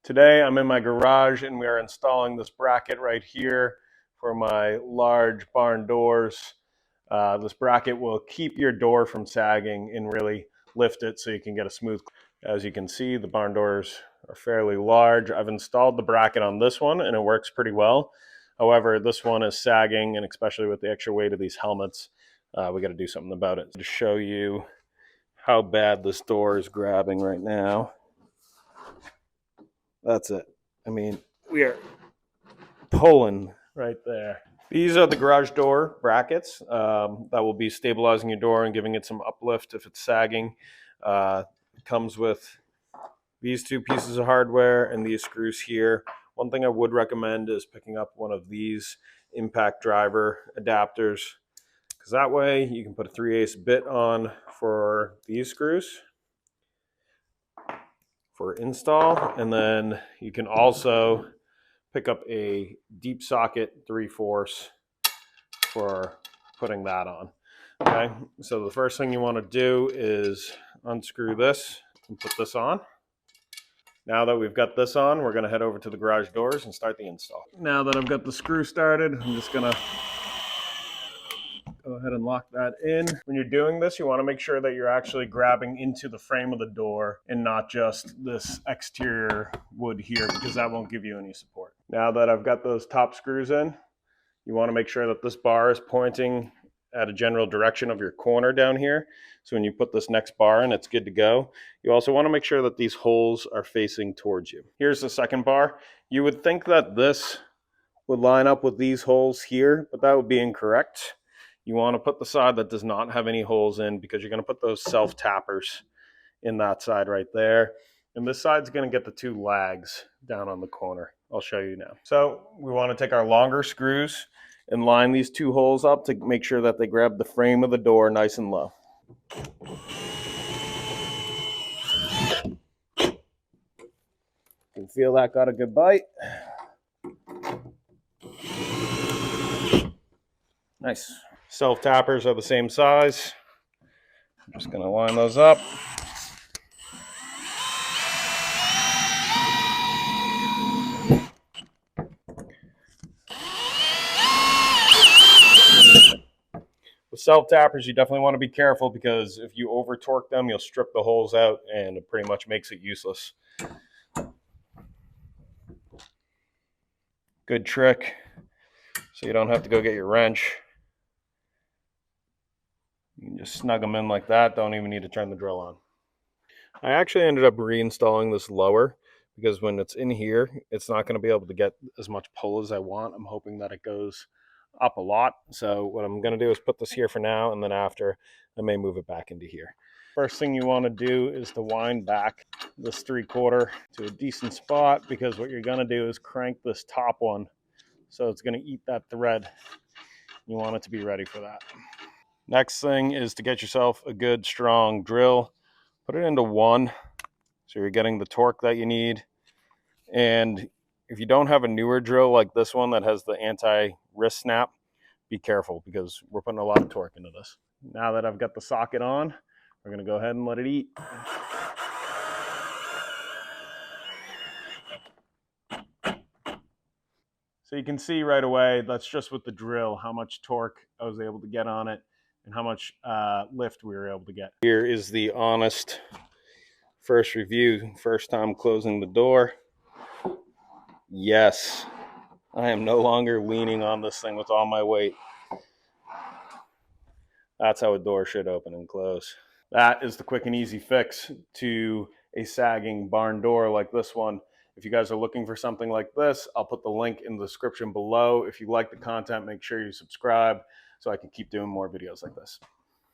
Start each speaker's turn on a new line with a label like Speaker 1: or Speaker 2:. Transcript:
Speaker 1: Today I'm in my garage and we are installing this bracket right here for my large barn doors. This bracket will keep your door from sagging and really lift it so you can get a smooth. As you can see, the barn doors are fairly large. I've installed the bracket on this one and it works pretty well. However, this one is sagging, and especially with the extra weight of these helmets, we got to do something about it. To show you how bad this door is grabbing right now. That's it. I mean, we are pulling right there. These are the garage door brackets that will be stabilizing your door and giving it some uplift if it's sagging. It comes with these two pieces of hardware and these screws here. One thing I would recommend is picking up one of these impact driver adapters, because that way you can put a 3/8 bit on for these screws for install, and then you can also pick up a deep socket 3/4 for putting that on. Okay, so the first thing you want to do is unscrew this and put this on. Now that we've got this on, we're going to head over to the garage doors and start the install. Now that I've got the screw started, I'm just going to go ahead and lock that in. When you're doing this, you want to make sure that you're actually grabbing into the frame of the door and not just this exterior wood here, because that won't give you any support. Now that I've got those top screws in, you want to make sure that this bar is pointing at a general direction of your corner down here. So when you put this next bar in, it's good to go. You also want to make sure that these holes are facing towards you. Here's the second bar. You would think that this would line up with these holes here, but that would be incorrect. You want to put the side that does not have any holes in, because you're going to put those self-tappers in that side right there. And this side's going to get the two lags down on the corner. I'll show you now. So we want to take our longer screws and line these two holes up to make sure that they grab the frame of the door nice and low. You can feel that got a good bite. Nice. Self-tappers are the same size. I'm just going to line those up. With self-tappers, you definitely want to be careful, because if you over torque them, you'll strip the holes out and it pretty much makes it useless. Good trick, so you don't have to go get your wrench. You can just snug them in like that. Don't even need to turn the drill on. I actually ended up reinstalling this lower, because when it's in here, it's not going to be able to get as much pull as I want. I'm hoping that it goes up a lot. So what I'm going to do is put this here for now, and then after I may move it back into here. First thing you want to do is to wind back this 3/4 to a decent spot, because what you're going to do is crank this top one, so it's going to eat that thread. You want it to be ready for that. Next thing is to get yourself a good strong drill. Put it into 1, so you're getting the torque that you need. And if you don't have a newer drill like this one that has the anti-wrist snap, be careful, because we're putting a lot of torque into this. Now that I've got the socket on, we're going to go ahead and let it eat. So you can see right away, that's just with the drill, how much torque I was able to get on it and how much lift we were able to get. Here is the honest first review, first time closing the door. Yes, I am no longer leaning on this thing with all my weight. That's how a door should open and close. That is the quick and easy fix to a sagging barn door like this one. If you guys are looking for something like this, I'll put the link in the description below. If you like the content, make sure you subscribe so I can keep doing more videos like this.